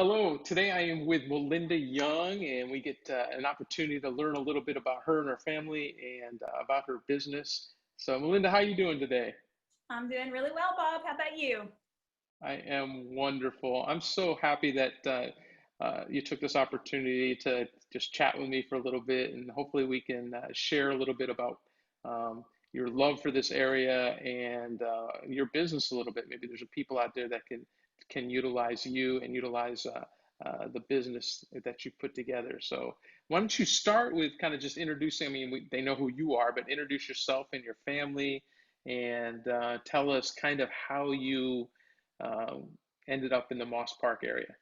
Hello, today I am with Melinda Young, and we get an opportunity to learn a little bit about her and her family and about her business. So, Melinda, how are you doing today? I'm doing really well, Bob. How about you? I am wonderful. I'm so happy that you took this opportunity to just chat with me for a little bit, and hopefully we can share a little bit about um, your love for this area and your business a little bit. Maybe there's people out there that can utilize you and utilize the business that you put together. So why don't you start with kind of just introducing? I mean, they know who you are, but introduce yourself and your family, and tell us kind of how you um, ended up in the Moss Park area.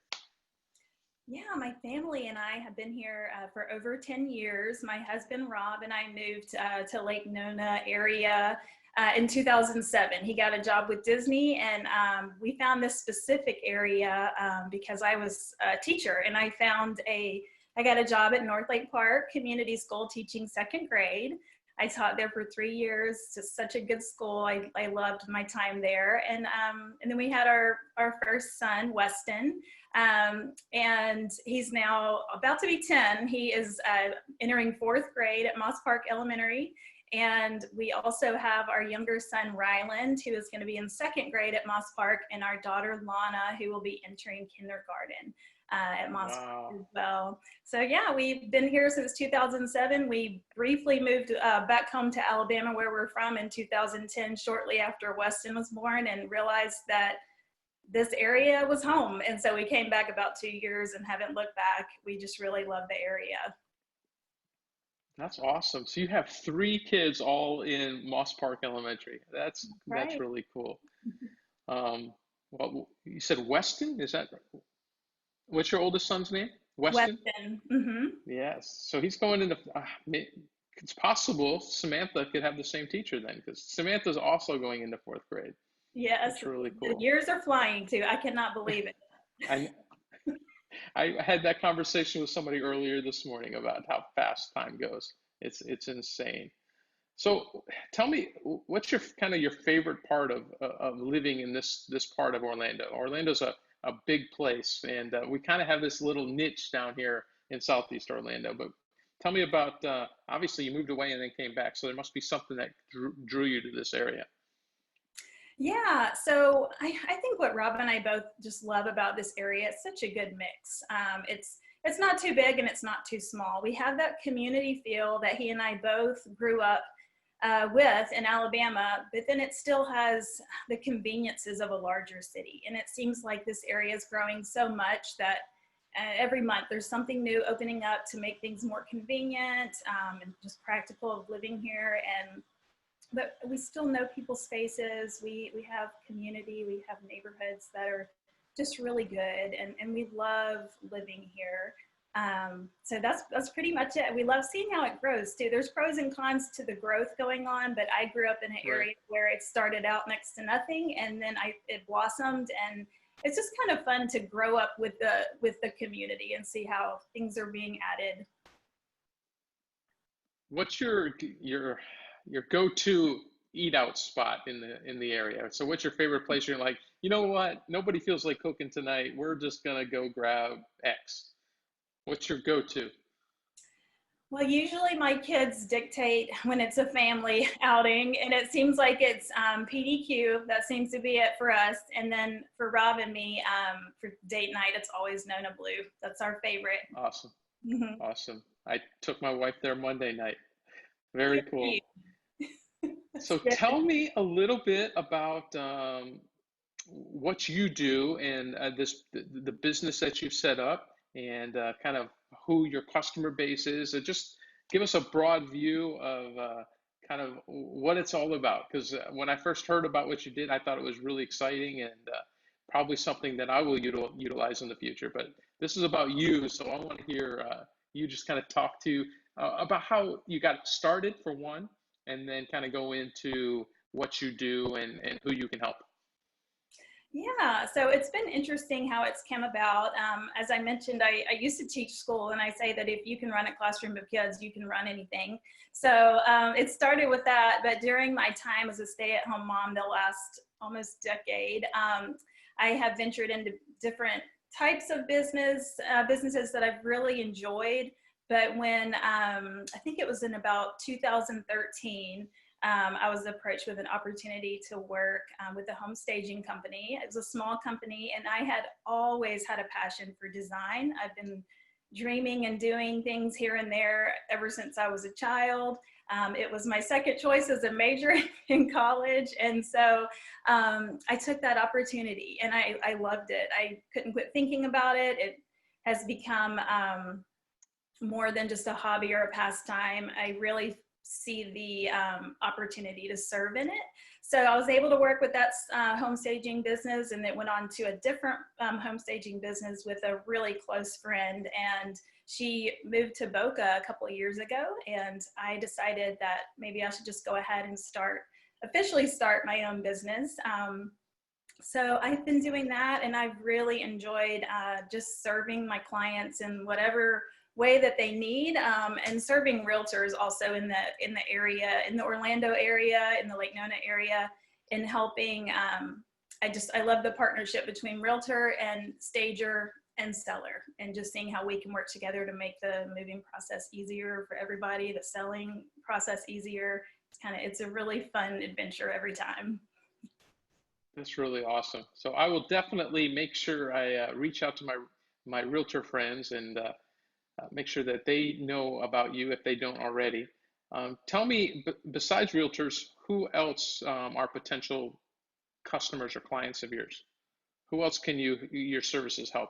Yeah, my family and I have been here for over 10 years. My husband, Rob, and I moved to Lake Nona area in 2007. He got a job with Disney, and we found this specific area because I was a teacher, and I got a job at North Lake Park Community School teaching second grade. I taught there for 3 years. Just such a good school. I loved my time there. And then we had our first son, Weston, and he's now about to be 10. He is entering fourth grade at Moss Park Elementary. And we also have our younger son, Ryland, who is going to be in second grade at Moss Park, and our daughter, Lana, who will be entering kindergarten at Moss Park Wow. as well. So yeah, we've been here since 2007. We briefly moved back home to Alabama, where we're from, in 2010, shortly after Weston was born, and realized that this area was home. And so we came back about 2 years and haven't looked back. We just really love the area. That's awesome. So you have three kids all in Moss Park Elementary. That's Right. really cool. Um, well, you said Weston? Is that what's your oldest son's name? Weston? Weston. Mm-hmm. Yes. So he's going into. It's possible Samantha could have the same teacher then, because Samantha's also going into fourth grade. Yes, That's really the cool. years are flying too. I cannot believe it. I I had that conversation with somebody earlier this morning about how fast time goes. It's insane. So tell me, what's your kind of your favorite part of living in this part of Orlando? Orlando's a big place, and we kind of have this little niche down here in Southeast Orlando. But tell me about obviously you moved away and then came back, so there must be something that drew you to this area. Yeah, so I think what Rob and I both just love about this area, it's such a good mix. It's not too big and it's not too small. We have that community feel that he and I both grew up with in Alabama, but then it still has the conveniences of a larger city. And it seems like this area is growing so much that every month there's something new opening up to make things more convenient and just practical of living here. And but we still know people's faces. We have community, we have neighborhoods that are just really good, and we love living here. So that's pretty much it. We love seeing how it grows too. There's pros and cons to the growth going on, but I grew up in an Right. area where it started out next to nothing, and then it blossomed, and it's just kind of fun to grow up with the community and see how things are being added. What's your go-to eat out spot in the area? So what's your favorite place you're like, you know what? Nobody feels like cooking tonight. We're just gonna go grab X. What's your go-to? Well, usually my kids dictate when it's a family outing, and it seems like it's PDQ. That seems to be it for us. And then for Rob and me, for date night, it's always Nona Blue. That's our favorite. Awesome. Mhm. Awesome. I took my wife there Monday night. Good Very for you. cool. That's So good. tell me a little bit about what you do and the business that you've set up and kind of who your customer base is. Just give us a broad view of kind of what it's all about. Because when I first heard about what you did, I thought it was really exciting and probably something that I will utilize in the future. But this is about you, so I want to hear you just kind of talk to about how you got started for one, and then kind of go into what you do and who you can help. Yeah, so it's been interesting how it's come about. As I mentioned, I used to teach school, and I say that if you can run a classroom of kids, you can run anything. So it started with that, but during my time as a stay-at-home mom, the last almost decade, I have ventured into different types of businesses that I've really enjoyed. But when I think it was in about 2013, I was approached with an opportunity to work with a home staging company. It was a small company, and I had always had a passion for design. I've been dreaming and doing things here and there ever since I was a child. It was my second choice as a major in college. And so I took that opportunity and I loved it. I couldn't quit thinking about it. It has become more than just a hobby or a pastime. I really see the opportunity to serve in it. So I was able to work with that home staging business, and it went on to a different home staging business with a really close friend. And she moved to Boca a couple of years ago, and I decided that maybe I should just go ahead and officially start my own business. So I've been doing that, and I've really enjoyed just serving my clients in whatever way that they need, and serving realtors also in the area, in the Orlando area, in the Lake Nona area, and helping. I love the partnership between realtor and stager and seller, and just seeing how we can work together to make the moving process easier for everybody, the selling process easier. It's a really fun adventure every time. That's really awesome. So I will definitely make sure I reach out to my realtor friends and make sure that they know about you if they don't already. Tell me, besides realtors, who else are potential customers or clients of yours? Who else can your services help?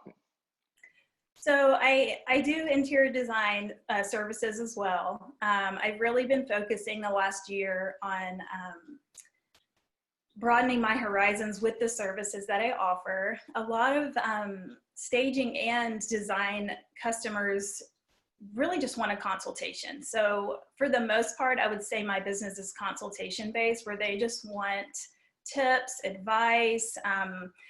So I do interior design services as well. I've really been focusing the last year on broadening my horizons with the services that I offer. A lot of staging and design customers really just want a consultation. So for the most part, I would say my business is consultation based, where they just want tips, advice.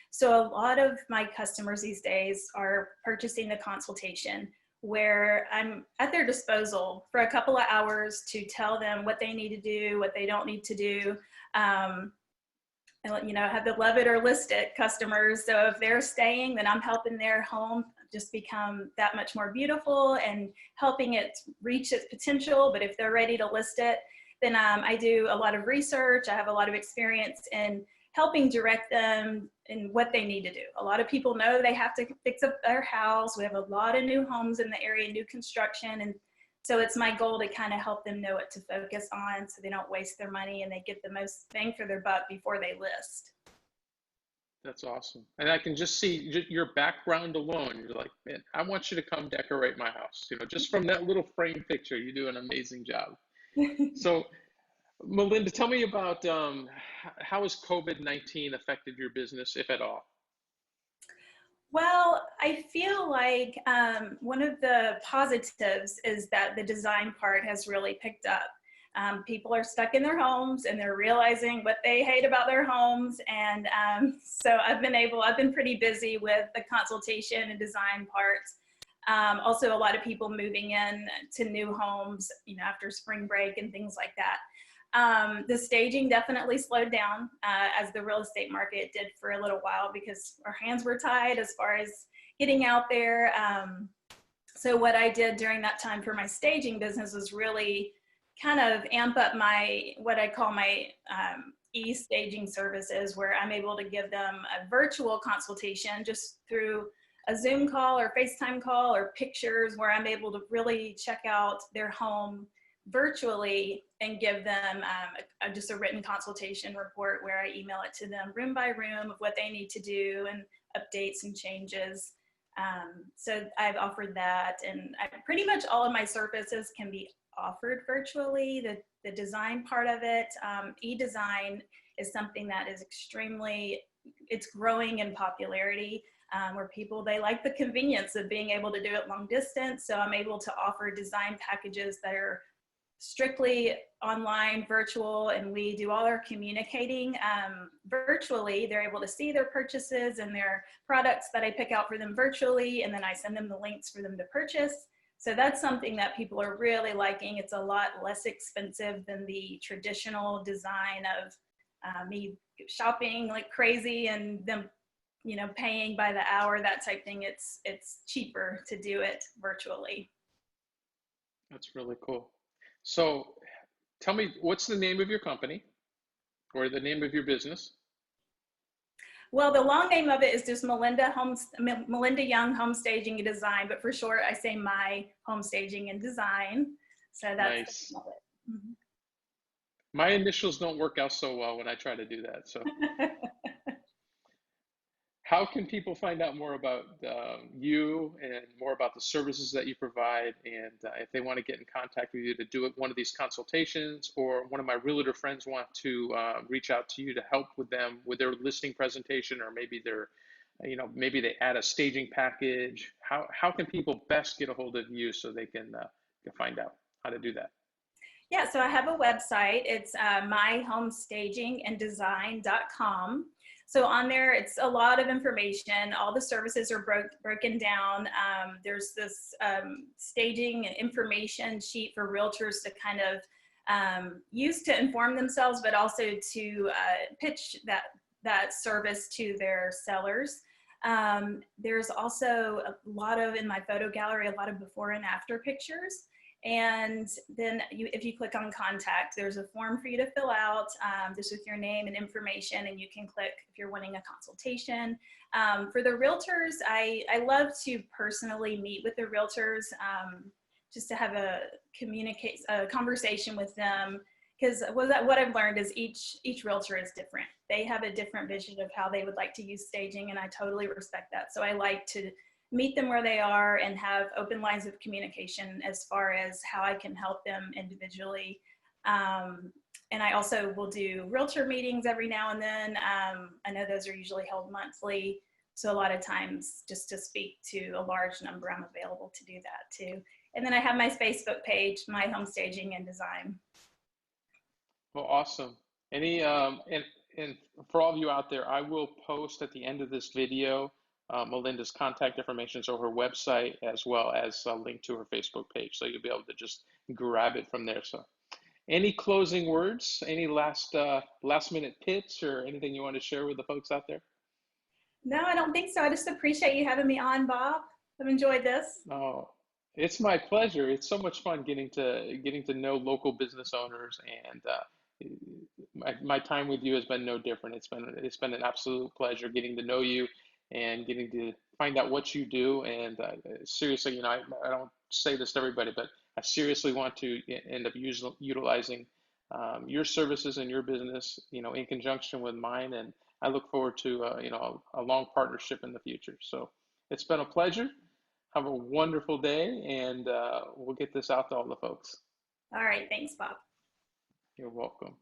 So a lot of my customers these days are purchasing the consultation, where I'm at their disposal for a couple of hours to tell them what they need to do, what they don't need to do. And have the love it or list it customers. So if they're staying, then I'm helping their home just become that much more beautiful and helping it reach its potential. But if they're ready to list it, then I do a lot of research. I have a lot of experience in helping direct them in what they need to do. A lot of people know they have to fix up their house. We have a lot of new homes in the area, new construction. And so it's my goal to kind of help them know what to focus on so they don't waste their money and they get the most bang for their buck before they list. That's awesome. And I can just see your background alone. You're like, man, I want you to come decorate my house. Just from that little frame picture, you do an amazing job. So, Melinda, tell me about how has COVID-19 affected your business, if at all? Well, I feel like one of the positives is that the design part has really picked up. People are stuck in their homes and they're realizing what they hate about their homes. And so I've been pretty busy with the consultation and design parts. Also, a lot of people moving in to new homes, after spring break and things like that. The staging definitely slowed down as the real estate market did for a little while, because our hands were tied as far as getting out there. So what I did during that time for my staging business was really kind of amp up what I call my e-staging services, where I'm able to give them a virtual consultation just through a Zoom call or FaceTime call or pictures, where I'm able to really check out their home virtually and give them just a written consultation report, where I email it to them room by room of what they need to do and updates and changes. So I've offered that, and pretty much all of my services can be offered virtually. The design part of it, e-design is something that is it's growing in popularity, where they like the convenience of being able to do it long distance. So I'm able to offer design packages that are strictly online, virtual, and we do all our communicating virtually. They're able to see their purchases and their products that I pick out for them virtually, and then I send them the links for them to purchase. So that's something that people are really liking. It's a lot less expensive than the traditional design of me shopping like crazy and them paying by the hour, that type thing, it's cheaper to do it virtually. That's really cool. So tell me, what's the name of your company or the name of your business? Well, the long name of it is just Melinda Young Home Staging and Design, but for short, I say My Home Staging and Design. So that's the Nice. name of it. Mm-hmm. My initials don't work out so well when I try to do that. So how can people find out more about you and more about the services that you provide? And if they want to get in contact with you to do one of these consultations, or one of my realtor friends want to reach out to you to help with them with their listing presentation, or maybe maybe they add a staging package. How can people best get a hold of you so they can find out how to do that? Yeah, so I have a website. It's myhomestaginganddesign.com. So on there, it's a lot of information. All the services are broken down. There's this staging information sheet for realtors to kind of use to inform themselves, but also to pitch that service to their sellers. There's also a lot of, in my photo gallery, a lot of before and after pictures. And then if you click on contact, there's a form for you to fill out just with your name and information, and you can click if you're wanting a consultation. For the realtors, I love to personally meet with the realtors just to have a conversation with them, because what I've learned is each realtor is different. They have a different vision of how they would like to use staging, and I totally respect that. So I like to meet them where they are and have open lines of communication as far as how I can help them individually. And I also will do realtor meetings every now and then. I know those are usually held monthly. So a lot of times just to speak to a large number, I'm available to do that too. And then I have my Facebook page, My Home Staging and Design. Well, awesome. Any and for all of you out there, I will post at the end of this video Melinda's contact information, so her website, as well as a link to her Facebook page, so you'll be able to just grab it from there. So, any closing words? Any last minute pitch or anything you want to share with the folks out there? No, I don't think so. I just appreciate you having me on, Bob. I've enjoyed this. Oh, it's my pleasure. It's so much fun getting to know local business owners, and my time with you has been no different. It's been an absolute pleasure getting to know you and getting to find out what you do. And seriously, I don't say this to everybody, but I seriously want to end up utilizing your services and your business, in conjunction with mine. And I look forward to a long partnership in the future. So it's been a pleasure. Have a wonderful day, and we'll get this out to all the folks. All right. Thanks, Bob. You're welcome.